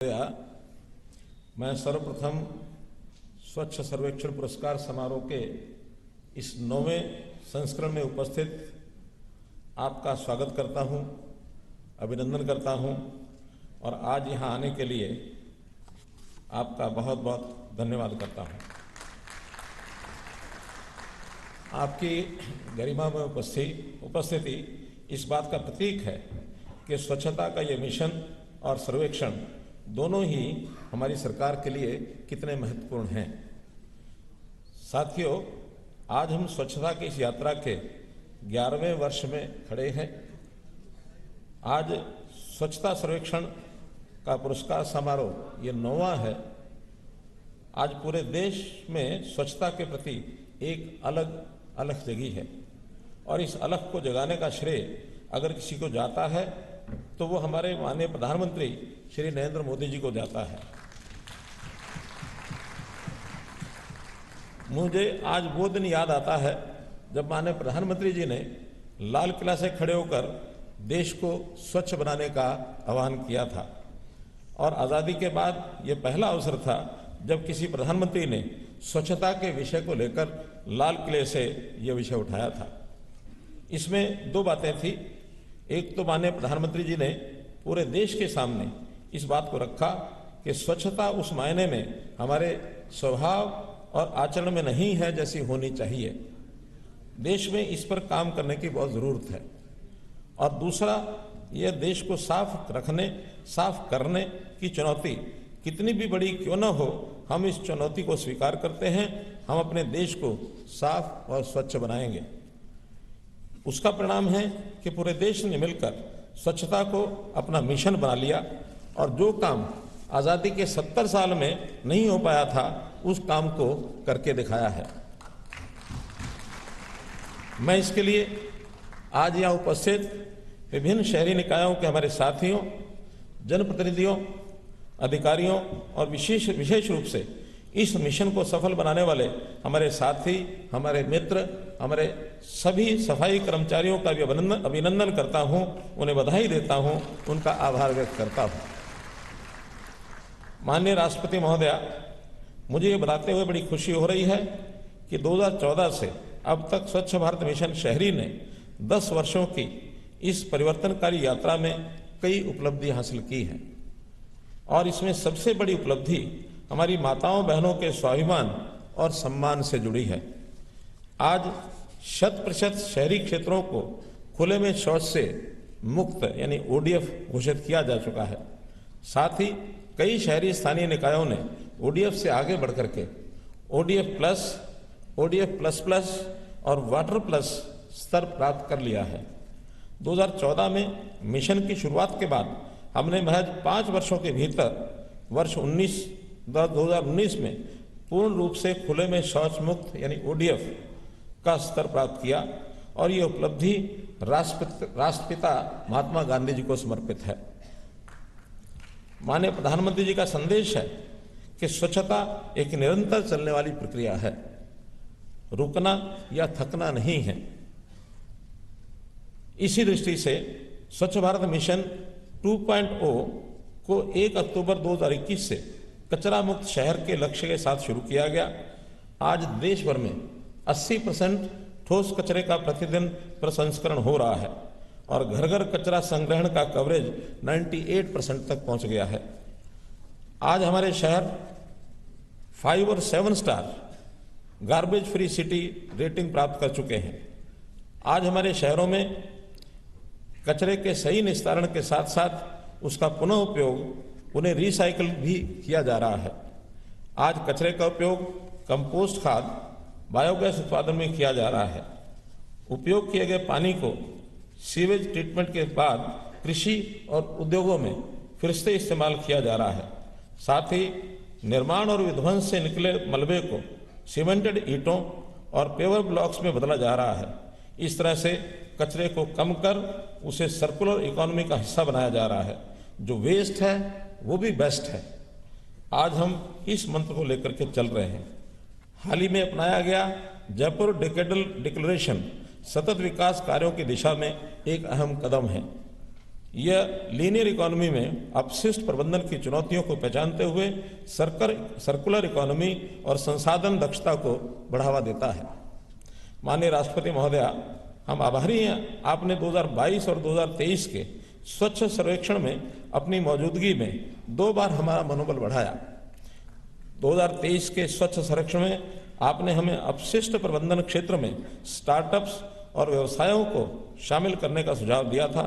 मैं सर्वप्रथम स्वच्छ सर्वेक्षण पुरस्कार समारोह के इस 9वें संस्करण में उपस्थित आपका स्वागत करता हूं, अभिनंदन करता हूं और आज यहां आने के लिए आपका बहुत बहुत धन्यवाद करता हूं। आपकी गरिमा में उपस्थिति इस बात का प्रतीक है कि स्वच्छता का ये मिशन और सर्वेक्षण दोनों ही हमारी सरकार के लिए कितने महत्वपूर्ण हैं। साथियों, आज हम स्वच्छता की इस यात्रा के 11वें वर्ष में खड़े हैं। आज स्वच्छता सर्वेक्षण का पुरस्कार समारोह ये 9वां है। आज पूरे देश में स्वच्छता के प्रति एक अलग अलग जगी है और इस अलग को जगाने का श्रेय अगर किसी को जाता है तो वो हमारे माननीय प्रधानमंत्री श्री नरेंद्र मोदी जी को जाता है। मुझे आज वो दिन याद आता है जब माननीय प्रधानमंत्री जी ने लाल किला से खड़े होकर देश को स्वच्छ बनाने का आह्वान किया था और आज़ादी के बाद ये पहला अवसर था जब किसी प्रधानमंत्री ने स्वच्छता के विषय को लेकर लाल किले से ये विषय उठाया था। इसमें दो बातें थी। एक तो माननीय प्रधानमंत्री जी ने पूरे देश के सामने इस बात को रखा कि स्वच्छता उस मायने में हमारे स्वभाव और आचरण में नहीं है जैसी होनी चाहिए। देश में इस पर काम करने की बहुत ज़रूरत है। और दूसरा, यह देश को साफ रखने, साफ करने की चुनौती कितनी भी बड़ी क्यों न हो, हम इस चुनौती को स्वीकार करते हैं। हम अपने देश को साफ और स्वच्छ बनाएंगे। उसका परिणाम है कि पूरे देश ने मिलकर स्वच्छता को अपना मिशन बना लिया और जो काम आज़ादी के 70 साल में नहीं हो पाया था उस काम को करके दिखाया है। मैं इसके लिए आज यहाँ उपस्थित विभिन्न शहरी निकायों के हमारे साथियों, जनप्रतिनिधियों, अधिकारियों और विशेष रूप से इस मिशन को सफल बनाने वाले हमारे साथी, हमारे मित्र, हमारे सभी सफाई कर्मचारियों का भी अभिनंदन करता हूं, उन्हें बधाई देता हूं, उनका आभार व्यक्त करता हूं। माननीय राष्ट्रपति महोदया, मुझे ये बताते हुए बड़ी खुशी हो रही है कि 2014 से अब तक स्वच्छ भारत मिशन शहरी ने 10 वर्षों की इस परिवर्तनकारी यात्रा में कई उपलब्धि हासिल की हैं और इसमें सबसे बड़ी उपलब्धि हमारी माताओं बहनों के स्वाभिमान और सम्मान से जुड़ी है। आज 100% शहरी क्षेत्रों को खुले में शौच से मुक्त यानी ODF घोषित किया जा चुका है। साथ ही कई शहरी स्थानीय निकायों ने ODF से आगे बढ़कर के ODF plus, ODF plus plus और वाटर प्लस स्तर प्राप्त कर लिया है। 2014 में मिशन की शुरुआत के बाद हमने महज 5 वर्षों के भीतर वर्ष 2019 में पूर्ण रूप से खुले में शौच मुक्त यानी ODF का स्तर प्राप्त किया और ये उपलब्धि राष्ट्रपिता महात्मा गांधी जी को समर्पित है। माननीय प्रधानमंत्री जी का संदेश है कि स्वच्छता एक निरंतर चलने वाली प्रक्रिया है, रुकना या थकना नहीं है। इसी दृष्टि से स्वच्छ भारत मिशन 2.0 को 1 अक्टूबर 2021 से कचरा मुक्त शहर के लक्ष्य के साथ शुरू किया गया। आज देश भर में 80% ठोस कचरे का प्रतिदिन प्रसंस्करण हो रहा है और घर घर कचरा संग्रहण का कवरेज 98% तक पहुंच गया है। आज हमारे शहर 5 और 7 star garbage free city rating प्राप्त कर चुके हैं। आज हमारे शहरों में कचरे के सही निस्तारण के साथ साथ उसका पुनः उपयोग, उन्हें रिसाइकल भी किया जा रहा है। आज कचरे का उपयोग कंपोस्ट खाद, बायोगैस उत्पादन में किया जा रहा है। उपयोग किए गए पानी को सीवेज ट्रीटमेंट के बाद कृषि और उद्योगों में फिर से इस्तेमाल किया जा रहा है। साथ ही निर्माण और विध्वंस से निकले मलबे को सीमेंटेड ईंटों और पेवर ब्लॉक्स में बदला जा रहा है। इस तरह से कचरे को कम कर उसे सर्कुलर इकोनॉमी का हिस्सा बनाया जा रहा है। जो वेस्ट है वो भी बेस्ट है। आज हम इस मंत्र को लेकर के चल रहे हैं। हाल ही में अपनाया गया जयपुर डिकेडल डिक्लेरेशन सतत विकास कार्यों की दिशा में एक अहम कदम है। यह लीनियर इकोनॉमी में अपशिष्ट प्रबंधन की चुनौतियों को पहचानते हुए सर्कुलर इकोनॉमी और संसाधन दक्षता को बढ़ावा देता है। माननीय राष्ट्रपति महोदया, हम आभारी हैं आपने 2022 और 2023 के स्वच्छ सर्वेक्षण में अपनी मौजूदगी में 2 बार हमारा मनोबल बढ़ाया। 2023 के स्वच्छ सर्वेक्षण में आपने हमें अपशिष्ट प्रबंधन क्षेत्र में स्टार्टअप्स और व्यवसायों को शामिल करने का सुझाव दिया था।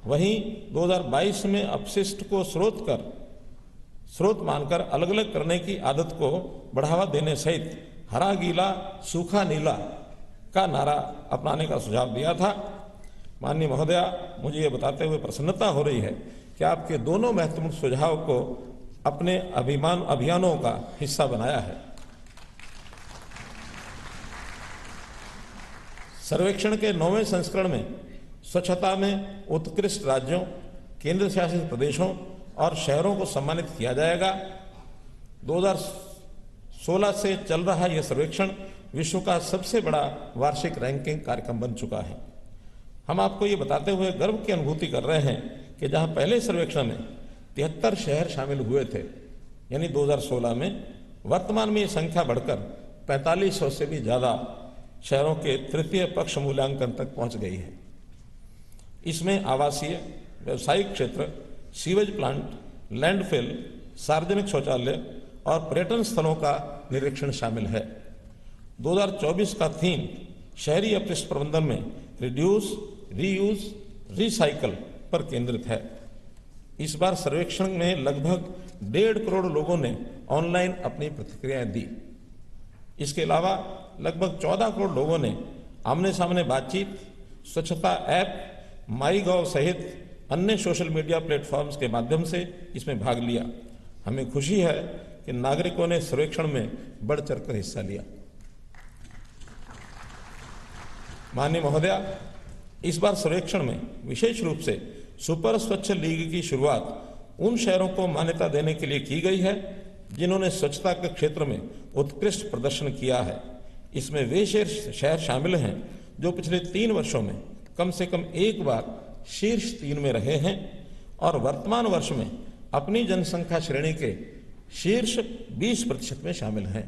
वहीं 2022 में अपशिष्ट को स्रोत मानकर अलग अलग करने की आदत को बढ़ावा देने सहित हरा गीला सूखा नीला का नारा अपनाने का सुझाव दिया था। माननीय महोदया, मुझे ये बताते हुए प्रसन्नता हो रही है कि आपके दोनों महत्वपूर्ण सुझाव को अपने अभियानों का हिस्सा बनाया है। सर्वेक्षण के 9वें संस्करण में स्वच्छता में उत्कृष्ट राज्यों, केंद्र शासित प्रदेशों और शहरों को सम्मानित किया जाएगा। 2016 से चल रहा यह सर्वेक्षण विश्व का सबसे बड़ा वार्षिक रैंकिंग कार्यक्रम बन चुका है। हम आपको ये बताते हुए गर्व की अनुभूति कर रहे हैं कि जहां पहले सर्वेक्षण में 73 शहर शामिल हुए थे, यानी 2016 में, वर्तमान में ये संख्या बढ़कर 4500 से भी ज़्यादा शहरों के तृतीय पक्ष मूल्यांकन तक पहुंच गई है। इसमें आवासीय, व्यावसायिक क्षेत्र, सीवेज प्लांट, लैंडफिल, सार्वजनिक शौचालय और पर्यटन स्थलों का निरीक्षण शामिल है। 2024 का थीम शहरी अपशिष्ट प्रबंधन में रिड्यूस, रीयूज, रिसाइकल पर केंद्रित है। इस बार सर्वेक्षण में लगभग 1.5 करोड़ लोगों ने ऑनलाइन अपनी प्रतिक्रियाएं दी। इसके अलावा लगभग 14 करोड़ लोगों ने आमने सामने बातचीत, स्वच्छता ऐप, माईगॉव सहित अन्य सोशल मीडिया प्लेटफॉर्म्स के माध्यम से इसमें भाग लिया। हमें खुशी है कि नागरिकों ने सर्वेक्षण में बढ़ चढ़कर हिस्सा लिया। माननीय महोदया, इस बार सर्वेक्षण में विशेष रूप से सुपर स्वच्छ लीग की शुरुआत उन शहरों को मान्यता देने के लिए की गई है जिन्होंने स्वच्छता के क्षेत्र में उत्कृष्ट प्रदर्शन किया है। इसमें वे शहर शामिल हैं जो पिछले 3 वर्षों में कम से कम एक बार शीर्ष 3 में रहे हैं और वर्तमान वर्ष में अपनी जनसंख्या श्रेणी के शीर्ष 20% में शामिल हैं।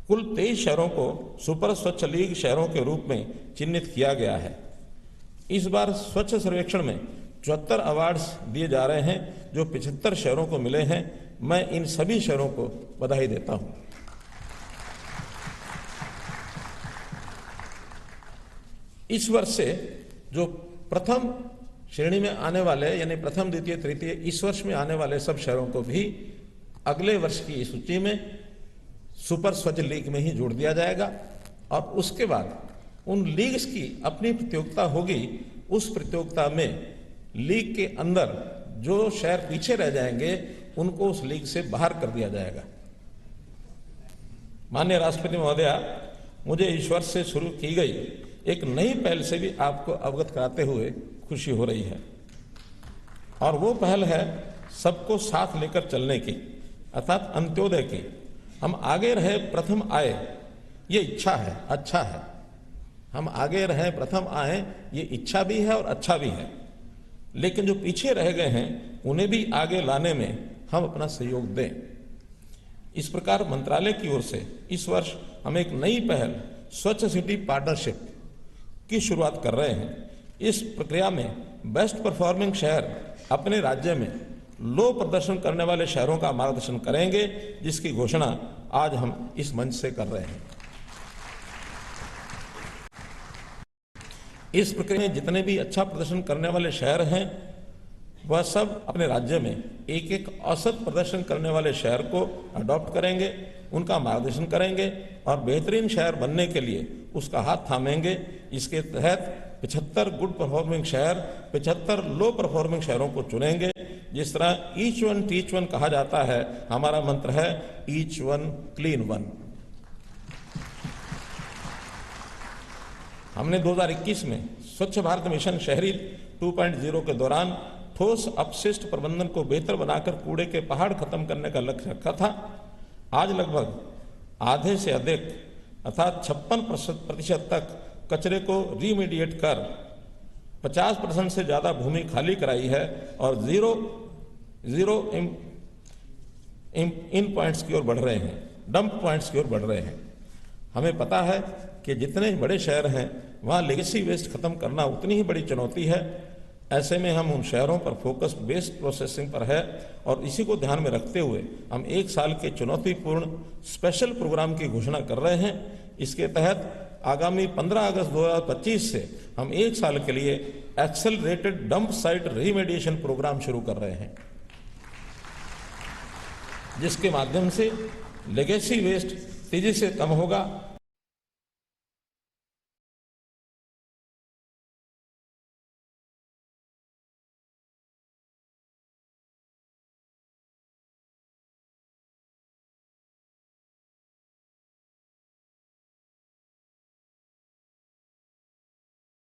कुल 23 शहरों को सुपर स्वच्छ लीग शहरों के रूप में चिन्हित किया गया है। इस बार स्वच्छ सर्वेक्षण में 74 अवार्ड्स दिए जा रहे हैं जो 75 शहरों को मिले हैं। मैं इन सभी शहरों को बधाई देता हूं। इस वर्ष से जो प्रथम श्रेणी में आने वाले, यानी प्रथम, द्वितीय, तृतीय, इस वर्ष में आने वाले सब शहरों को भी अगले वर्ष की सूची में सुपर स्वच्छ लीग में ही जोड़ दिया जाएगा और उसके बाद उन लीग्स की अपनी प्रतियोगिता होगी। उस प्रतियोगिता में लीग के अंदर जो शहर पीछे रह जाएंगे उनको उस लीग से बाहर कर दिया जाएगा। माननीय राष्ट्रपति महोदया, मुझे इस वर्ष से शुरू की गई एक नई पहल से भी आपको अवगत कराते हुए खुशी हो रही है और वो पहल है सबको साथ लेकर चलने की, अर्थात अंत्योदय की। हम आगे रहे प्रथम आए, ये इच्छा है, अच्छा है। हम आगे रहे प्रथम आए, ये इच्छा भी है और अच्छा भी है। लेकिन जो पीछे रह गए हैं उन्हें भी आगे लाने में हम अपना सहयोग दें। इस प्रकार मंत्रालय की ओर से इस वर्ष हम एक नई पहल स्वच्छ सिटी पार्टनरशिप की शुरुआत कर रहे हैं। इस प्रक्रिया में बेस्ट परफॉर्मिंग शहर अपने राज्य में लो प्रदर्शन करने वाले शहरों का मार्गदर्शन करेंगे, जिसकी घोषणा आज हम इस मंच से कर रहे हैं। इस प्रक्रिया में जितने भी अच्छा प्रदर्शन करने वाले शहर हैं वह सब अपने राज्य में एक एक औसत प्रदर्शन करने वाले शहर को अडॉप्ट करेंगे, उनका मार्गदर्शन करेंगे और बेहतरीन शहर बनने के लिए उसका हाथ थामेंगे। इसके तहत 75 गुड परफॉर्मिंग शहर 75 लो परफॉर्मिंग शहरों को चुनेंगे। जिस तरह ईच वन टीच वन कहा जाता है, हमारा मंत्र है ईच वन क्लीन वन। हमने 2021 में स्वच्छ भारत मिशन शहरी 2.0 के दौरान ठोस अपशिष्ट प्रबंधन को बेहतर बनाकर कूड़े के पहाड़ खत्म करने का लक्ष्य रखा था। आज लगभग आधे से अधिक अर्थात 56% तक कचरे को रीमीडिएट कर 50% से ज़्यादा भूमि खाली कराई है और जीरो इन पॉइंट्स की ओर बढ़ रहे हैं, डंप पॉइंट्स की ओर बढ़ रहे हैं। हमें पता है कि जितने बड़े शहर हैं वहाँ लेगेसी वेस्ट खत्म करना उतनी ही बड़ी चुनौती है। ऐसे में हम उन शहरों पर फोकस वेस्ट प्रोसेसिंग पर है और इसी को ध्यान में रखते हुए हम 1 साल के चुनौतीपूर्ण स्पेशल प्रोग्राम की घोषणा कर रहे हैं। इसके तहत आगामी 15 अगस्त 2025 से हम 1 साल के लिए एक्सेलरेटेड डंप साइट रीमेडिएशन प्रोग्राम शुरू कर रहे हैं, जिसके माध्यम से लेगेसी वेस्ट तेजी से कम होगा